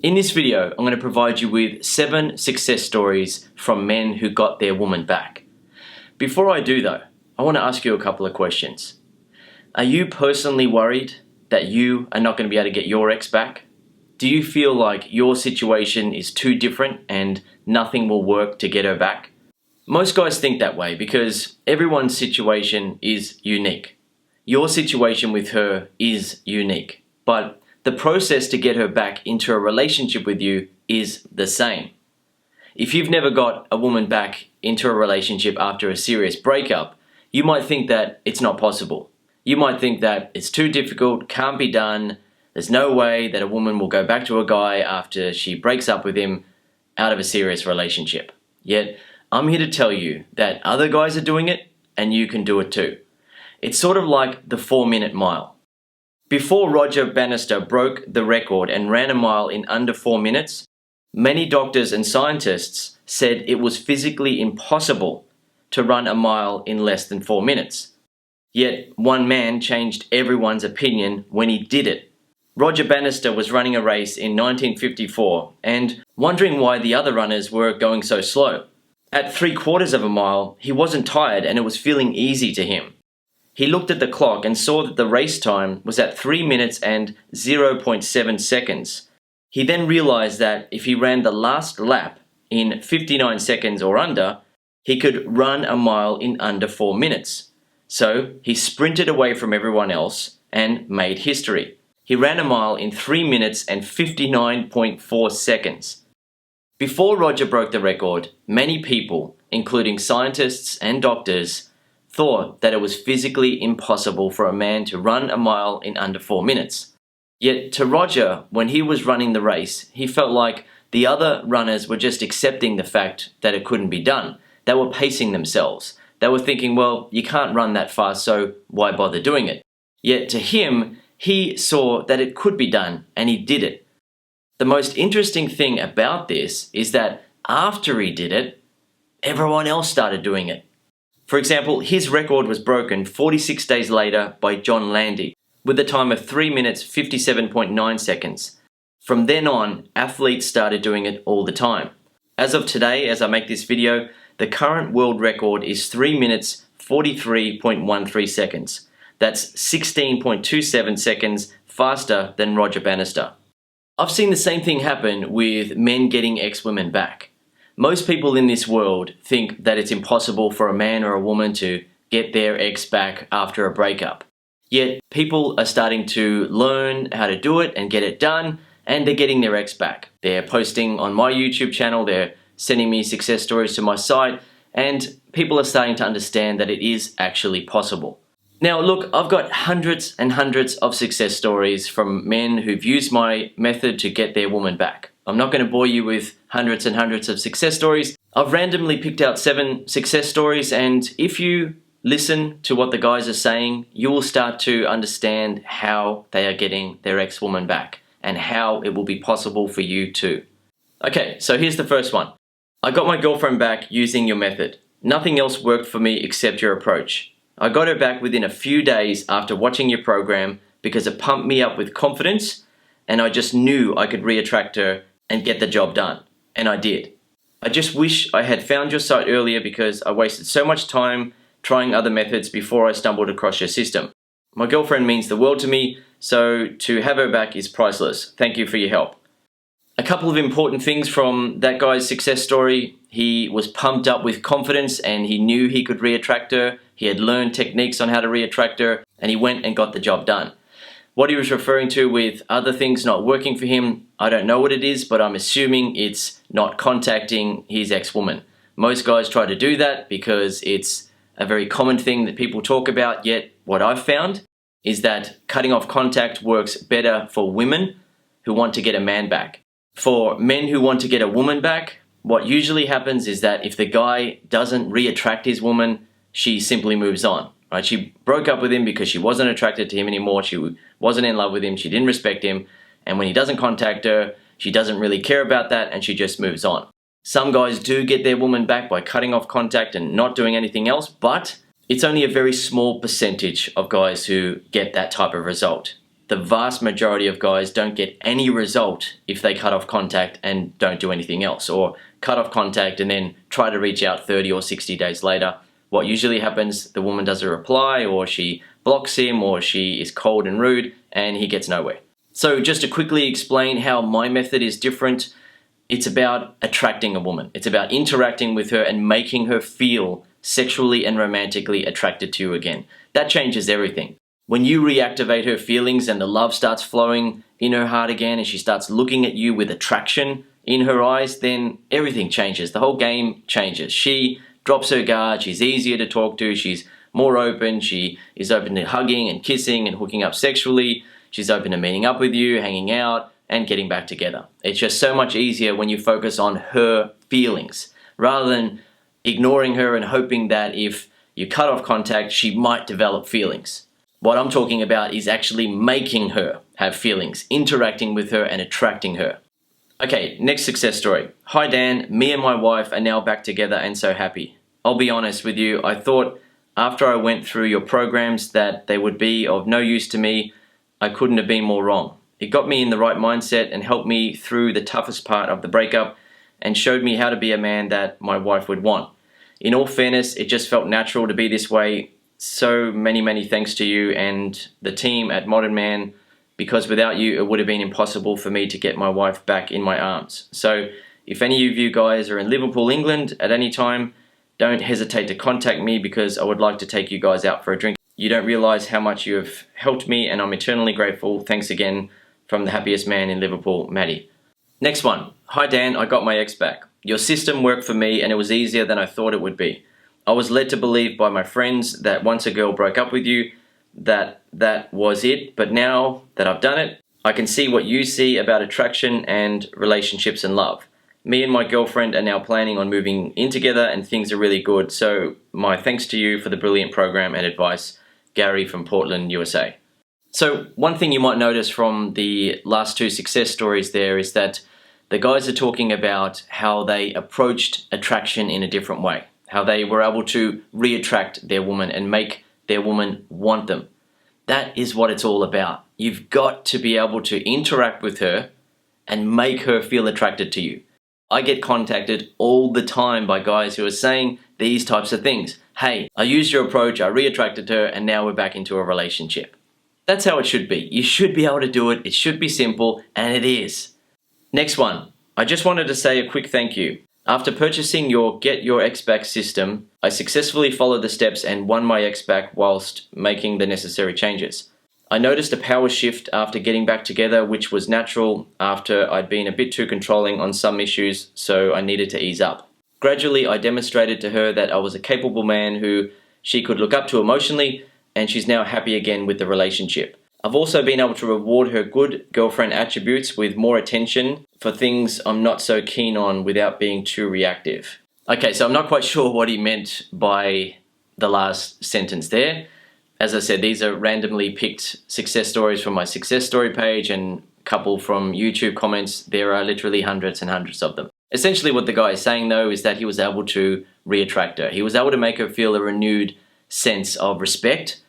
In this video, I'm going to provide you with 7 success stories from men who got their woman back. Before I do though, I want to ask you a couple of questions. Are you personally worried that you are not going to be able to get your ex back? Do you feel like your situation is too different and nothing will work to get her back? Most guys think that way because everyone's situation is unique. Your situation with her is unique, but the process to get her back into a relationship with you is the same. If you've never got a woman back into a relationship after a serious breakup, you might think that it's not possible. You might think that it's too difficult, can't be done, there's no way that a woman will go back to a guy after she breaks up with him out of a serious relationship. Yet, I'm here to tell you that other guys are doing it and you can do it too. It's sort of like the 4-minute mile. Before Roger Bannister broke the record and ran a mile in under 4 minutes, many doctors and scientists said it was physically impossible to run a mile in less than 4 minutes. Yet one man changed everyone's opinion when he did it. Roger Bannister was running a race in 1954 and wondering why the other runners were going so slow. At 3/4 of a mile, he wasn't tired and it was feeling easy to him. He looked at the clock and saw that the race time was at 3 minutes and 0.7 seconds. He then realized that if he ran the last lap in 59 seconds or under, he could run a mile in under 4 minutes. So he sprinted away from everyone else and made history. He ran a mile in 3 minutes and 59.4 seconds. Before Roger broke the record, many people, including scientists and doctors, thought that it was physically impossible for a man to run a mile in under 4 minutes. Yet to Roger, when he was running the race, he felt like the other runners were just accepting the fact that it couldn't be done. They were pacing themselves. They were thinking, well, you can't run that fast, so why bother doing it? Yet to him, he saw that it could be done, and he did it. The most interesting thing about this is that after he did it, everyone else started doing it. For example, his record was broken 46 days later by John Landy with a time of 3 minutes 57.9 seconds. From then on, athletes started doing it all the time. As of today, as I make this video, the current world record is 3 minutes 43.13 seconds. That's 16.27 seconds faster than Roger Bannister. I've seen the same thing happen with men getting ex-women back. Most people in this world think that it's impossible for a man or a woman to get their ex back after a breakup. Yet people are starting to learn how to do it and get it done, and they're getting their ex back. They're posting on my YouTube channel, they're sending me success stories to my site, and people are starting to understand that it is actually possible. Now look, I've got hundreds and hundreds of success stories from men who've used my method to get their woman back. I'm not going to bore you with hundreds and hundreds of success stories. I've randomly picked out 7 success stories, and if you listen to what the guys are saying, you will start to understand how they are getting their ex-woman back and how it will be possible for you too. Okay, so here's the first one. I got my girlfriend back using your method. Nothing else worked for me except your approach. I got her back within a few days after watching your program because it pumped me up with confidence and I just knew I could re-attract her and get the job done. And I did. I just wish I had found your site earlier because I wasted so much time trying other methods before I stumbled across your system. My girlfriend means the world to me, so to have her back is priceless. Thank you for your help. A couple of important things from that guy's success story. He was pumped up with confidence and he knew he could re-attract her. He had learned techniques on how to re-attract her and he went and got the job done. What he was referring to with other things not working for him, I don't know what it is, but I'm assuming it's not contacting his ex-woman. Most guys try to do that because it's a very common thing that people talk about, yet what I've found is that cutting off contact works better for women who want to get a man back. For men who want to get a woman back, what usually happens is that if the guy doesn't re-attract his woman, she simply moves on. Right? She broke up with him because she wasn't attracted to him anymore. She wasn't in love with him. She didn't respect him. And when he doesn't contact her, she doesn't really care about that and she just moves on. Some guys do get their woman back by cutting off contact and not doing anything else, but it's only a very small percentage of guys who get that type of result. the vast majority of guys don't get any result if they cut off contact and don't do anything else, or cut off contact and then try to reach out 30 or 60 days later. What usually happens, the woman doesn't reply, or she blocks him, or she is cold and rude, and he gets nowhere. So just to quickly explain how my method is different, it's about attracting a woman. It's about interacting with her and making her feel sexually and romantically attracted to you again. That changes everything. When you reactivate her feelings and the love starts flowing in her heart again, and she starts looking at you with attraction in her eyes, then everything changes. The whole game changes. She drops her guard, she's easier to talk to, she's more open, she is open to hugging and kissing and hooking up sexually, she's open to meeting up with you, hanging out, and getting back together. It's just so much easier when you focus on her feelings, rather than ignoring her and hoping that if you cut off contact, she might develop feelings. What I'm talking about is actually making her have feelings, interacting with her and attracting her. Okay, next success story. Hi Dan, me and my wife are now back together and so happy. I'll be honest with you, I thought after I went through your programs that they would be of no use to me. I couldn't have been more wrong. It got me in the right mindset and helped me through the toughest part of the breakup and showed me how to be a man that my wife would want. In all fairness, it just felt natural to be this way. So many thanks to you and the team at Modern Man, because without you, it would have been impossible for me to get my wife back in my arms. So if any of you guys are in Liverpool, England at any time, don't hesitate to contact me, because I would like to take you guys out for a drink. You don't realize how much you have helped me, and I'm eternally grateful. Thanks again from the happiest man in Liverpool, Matty. Next one. Hi Dan, I got my ex back. Your system worked for me and it was easier than I thought it would be. I was led to believe by my friends that once a girl broke up with you, that was it. But now that I've done it, I can see what you see about attraction and relationships and love. Me and my girlfriend are now planning on moving in together and things are really good. So my thanks to you for the brilliant program and advice. Gary from Portland, USA. So one thing you might notice from the last two success stories there is that the guys are talking about how they approached attraction in a different way, how they were able to re-attract their woman and make their woman want them. That is what it's all about. You've got to be able to interact with her and make her feel attracted to you. I get contacted all the time by guys who are saying these types of things. Hey, I used your approach, I re-attracted her, and now we're back into a relationship. That's how it should be. You should be able to do it. It should be simple, and it is. Next one. I just wanted to say a quick thank you. After purchasing your Get Your Ex Back system, I successfully followed the steps and won my ex back whilst making the necessary changes. I noticed a power shift after getting back together, which was natural after I'd been a bit too controlling on some issues, so I needed to ease up. Gradually, I demonstrated to her that I was a capable man who she could look up to emotionally, and she's now happy again with the relationship. I've also been able to reward her good girlfriend attributes with more attention for things I'm not so keen on without being too reactive. Okay, so I'm not quite sure what he meant by the last sentence there. As I said, these are randomly picked success stories from my success story page and a couple from YouTube comments. There are literally hundreds and hundreds of them. Essentially what the guy is saying though is that he was able to re-attract her. He was able to make her feel a renewed sense of respect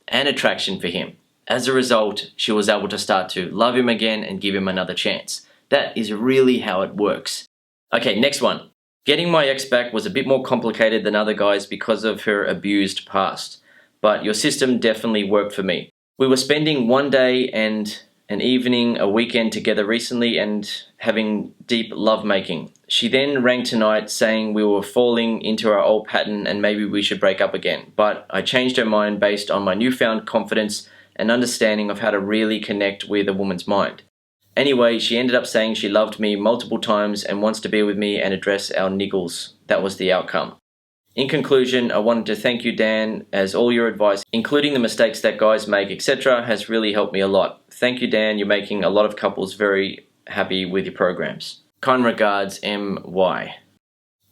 and attraction for him. As a result, she was able to start to love him again and give him another chance. That is really how it works. Okay, next one. Getting my ex back was a bit more complicated than other guys because of her abused past. But your system definitely worked for me. We were spending one day and an evening, a weekend together recently and having deep lovemaking. She then rang tonight saying we were falling into our old pattern and maybe we should break up again. But I changed her mind based on my newfound confidence and understanding of how to really connect with a woman's mind. Anyway, she ended up saying she loved me multiple times and wants to be with me and address our niggles. That was the outcome. In conclusion, I wanted to thank you, Dan, as all your advice, including the mistakes that guys make, etc., has really helped me a lot. Thank you, Dan. You're making a lot of couples very happy with your programs. Kind regards, M.Y.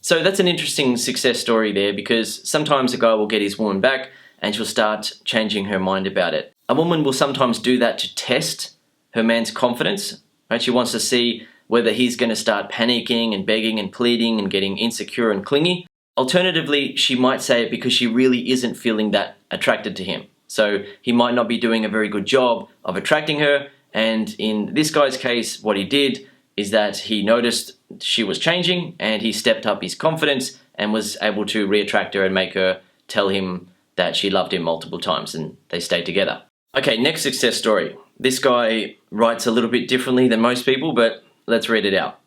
So that's an interesting success story there, because sometimes a guy will get his woman back and she'll start changing her mind about it. A woman will sometimes do that to test her man's confidence. Right? She wants to see whether he's going to start panicking and begging and pleading and getting insecure and clingy. Alternatively, she might say it because she really isn't feeling that attracted to him. So he might not be doing a very good job of attracting her. And in this guy's case, what he did is that he noticed she was changing and he stepped up his confidence and was able to re-attract her and make her tell him that she loved him multiple times, and they stayed together. Okay, next success story. This guy writes a little bit differently than most people, but let's read it out.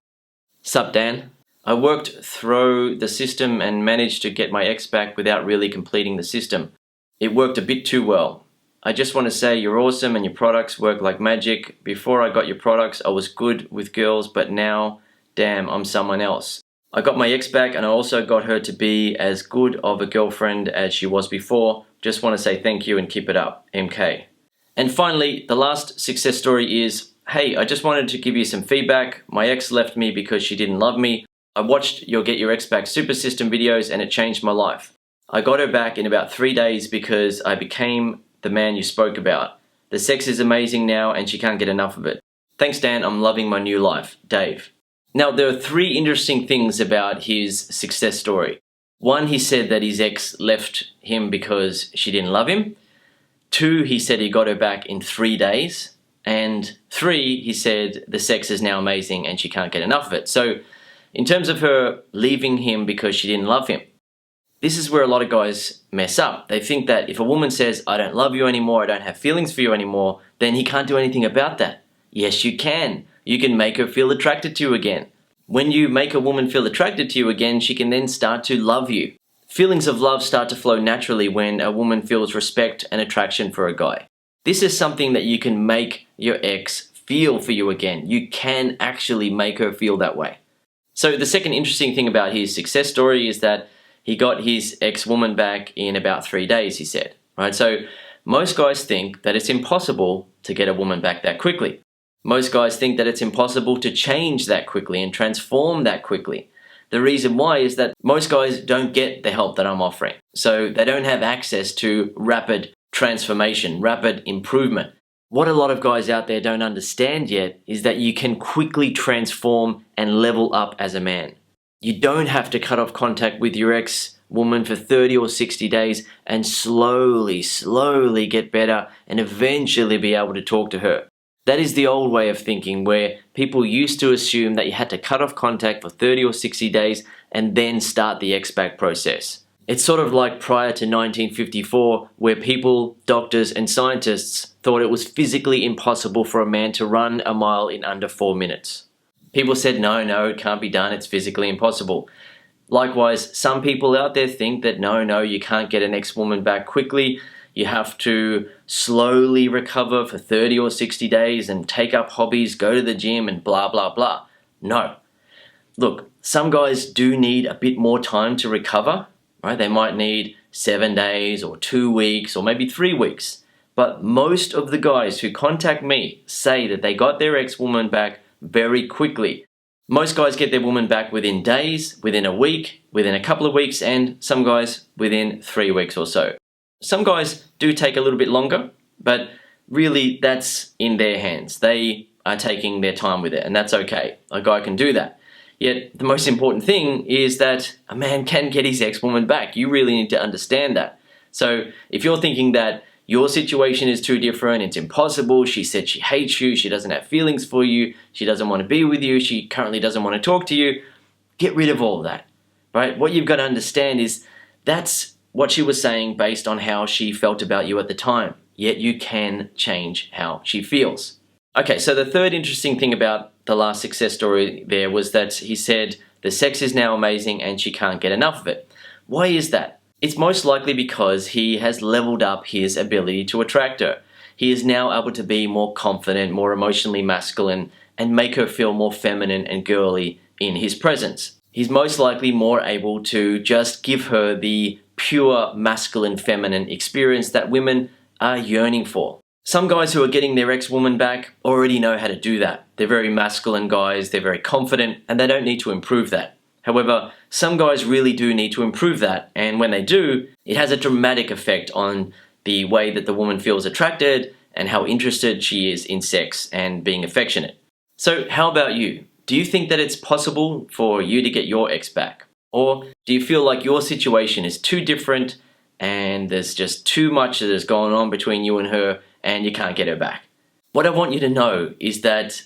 Sup, Dan? I worked through the system and managed to get my ex back without really completing the system. It worked a bit too well. I just want to say you're awesome and your products work like magic. Before I got your products, I was good with girls, but now, damn, I'm someone else. I got my ex back and I also got her to be as good of a girlfriend as she was before. Just want to say thank you and keep it up, MK. And finally, the last success story is, hey, I just wanted to give you some feedback. My ex left me because she didn't love me. I watched your Get Your Ex Back Super System videos and it changed my life. I got her back in about 3 days because I became the man you spoke about. The sex is amazing now and she can't get enough of it. Thanks, Dan. I'm loving my new life. Dave. Now, there are 3 interesting things about his success story. 1, he said that his ex left him because she didn't love him. 2, he said he got her back in 3 days. And 3, he said the sex is now amazing and she can't get enough of it. So, in terms of her leaving him because she didn't love him, this is where a lot of guys mess up. They think that if a woman says, I don't love you anymore, I don't have feelings for you anymore, then he can't do anything about that. Yes, you can. You can make her feel attracted to you again. When you make a woman feel attracted to you again, she can then start to love you. Feelings of love start to flow naturally when a woman feels respect and attraction for a guy. This is something that you can make your ex feel for you again. You can actually make her feel that way. So the second interesting thing about his success story is that he got his ex-woman back in about 3 days, he said. Right? So most guys think that it's impossible to get a woman back that quickly. Most guys think that it's impossible to change that quickly and transform that quickly. The reason why is that most guys don't get the help that I'm offering. So they don't have access to rapid transformation, rapid improvement. What a lot of guys out there don't understand yet is that you can quickly transform and level up as a man. You don't have to cut off contact with your ex-woman for 30 or 60 days and slowly get better and eventually be able to talk to her. That is the old way of thinking, where people used to assume that you had to cut off contact for 30 or 60 days and then start the ex-back process. It's sort of like prior to 1954, where people, doctors and scientists thought it was physically impossible for a man to run a mile in under 4 minutes. People said, no, it can't be done, it's physically impossible. Likewise, some people out there think that no, you can't get an ex-woman back quickly. You have to slowly recover for 30 or 60 days and take up hobbies, go to the gym and blah, blah, blah. No. Look, some guys do need a bit more time to recover, right? They might need 7 days or 2 weeks or maybe 3 weeks. But most of the guys who contact me say that they got their ex-woman back very quickly. Most guys get their woman back within days, within a week, within a couple of weeks, and some guys within 3 weeks or so. Some guys do take a little bit longer, but really that's in their hands. They are taking their time with it, and that's okay. A guy can do that. Yet the most important thing is that a man can get his ex-woman back. You really need to understand that. So if you're thinking that your situation is too different, it's impossible, she said she hates you, she doesn't have feelings for you, she doesn't want to be with you, she currently doesn't want to talk to you, get rid of all of that, right? What you've got to understand is that's what she was saying based on how she felt about you at the time. Yet you can change how she feels. Okay, so the third interesting thing about the last success story there was that he said the sex is now amazing and she can't get enough of it. Why is that? It's most likely because he has leveled up his ability to attract her. He is now able to be more confident, more emotionally masculine, and make her feel more feminine and girly in his presence. He's most likely more able to just give her the pure masculine feminine experience that women are yearning for. Some guys who are getting their ex-woman back already know how to do that. They're very masculine guys, they're very confident, and they don't need to improve that. However, some guys really do need to improve that, and when they do, it has a dramatic effect on the way that the woman feels attracted and how interested she is in sex and being affectionate. So how about you? Do you think that it's possible for you to get your ex back? Or do you feel like your situation is too different and there's just too much that is going on between you and her, and you can't get her back. What I want you to know is that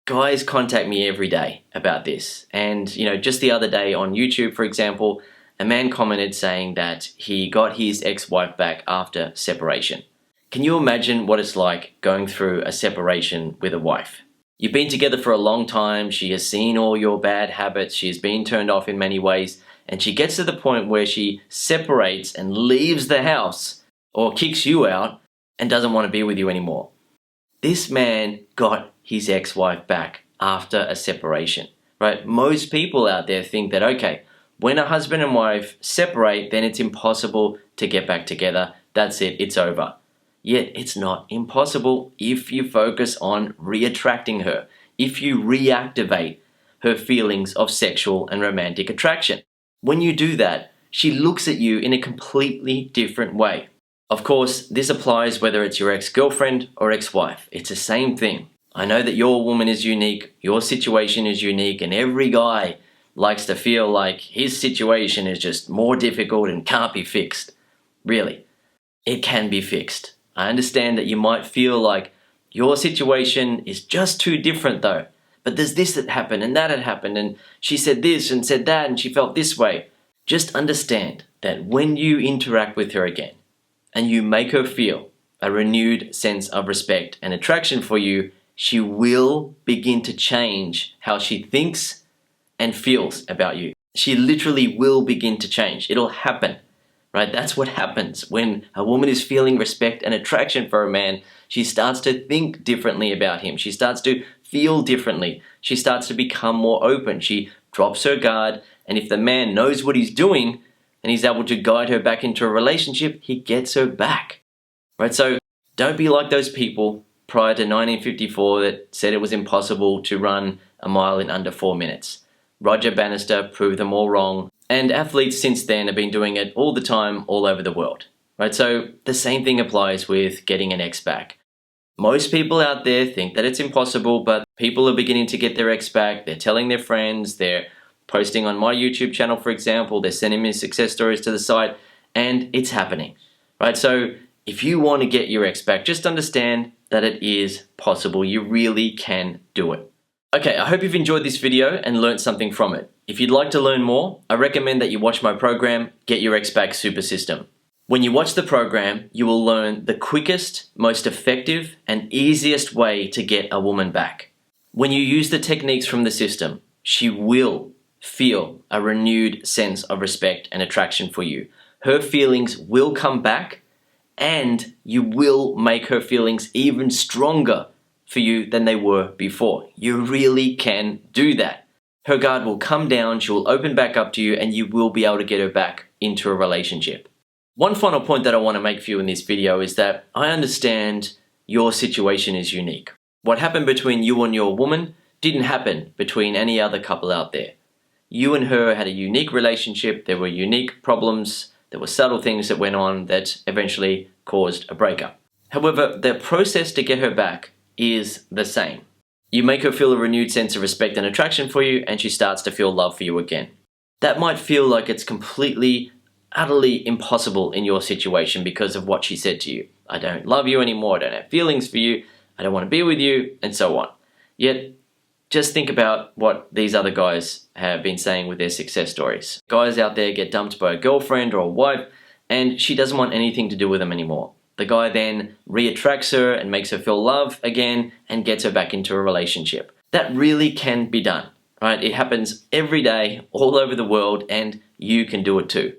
guys contact me every day about this. And, just the other day on YouTube, for example, a man commented saying that he got his ex-wife back after separation. Can you imagine what it's like going through a separation with a wife? You've been together for a long time, she has seen all your bad habits, she has been turned off in many ways, and she gets to the point where she separates and leaves the house or kicks you out and doesn't want to be with you anymore. This man got his ex-wife back after a separation, right? Most people out there think that, okay, when a husband and wife separate, then it's impossible to get back together. That's it, it's over. Yet it's not impossible if you focus on re-attracting her, if you reactivate her feelings of sexual and romantic attraction. When you do that, she looks at you in a completely different way. Of course, this applies whether it's your ex-girlfriend or ex-wife. It's the same thing. I know that your woman is unique, your situation is unique, and every guy likes to feel like his situation is just more difficult and can't be fixed. Really, it can be fixed. I understand that you might feel like your situation is just too different though. But there's this that happened and that had happened and she said this and said that and she felt this way. Just understand that when you interact with her again and you make her feel a renewed sense of respect and attraction for you, she will begin to change how she thinks and feels about you. She literally will begin to change. It'll happen. Right? That's what happens when a woman is feeling respect and attraction for a man. She starts to think differently about him. She starts to feel differently. She starts to become more open. She drops her guard. And if the man knows what he's doing and he's able to guide her back into a relationship, he gets her back. Right? So don't be like those people prior to 1954 that said it was impossible to run a mile in under 4 minutes. Roger Bannister proved them all wrong. And athletes since then have been doing it all the time, all over the world, right? So the same thing applies with getting an ex back. Most people out there think that it's impossible, but people are beginning to get their ex back. They're telling their friends, they're posting on my YouTube channel, for example, they're sending me success stories to the site, and it's happening, right? So if you want to get your ex back, just understand that it is possible. You really can do it. Okay, I hope you've enjoyed this video and learned something from it. If you'd like to learn more, I recommend that you watch my program, Get Your Ex Back Super System. When you watch the program, you will learn the quickest, most effective, and easiest way to get a woman back. When you use the techniques from the system, she will feel a renewed sense of respect and attraction for you. Her feelings will come back, and you will make her feelings even stronger for you than they were before. You really can do that. Her guard will come down, she will open back up to you, and you will be able to get her back into a relationship. One final point that I want to make for you in this video is that I understand your situation is unique. What happened between you and your woman didn't happen between any other couple out there. You and her had a unique relationship, there were unique problems, there were subtle things that went on that eventually caused a breakup. However, the process to get her back is the same. You make her feel a renewed sense of respect and attraction for you, and she starts to feel love for you again. That might feel like it's completely, utterly impossible in your situation because of what she said to you. I don't love you anymore, I don't have feelings for you, I don't want to be with you, and so on. Yet, just think about what these other guys have been saying with their success stories. Guys out there get dumped by a girlfriend or a wife, and she doesn't want anything to do with them anymore. The guy then re-attracts her and makes her feel love again and gets her back into a relationship. That really can be done, right? It happens every day, all over the world, and you can do it too.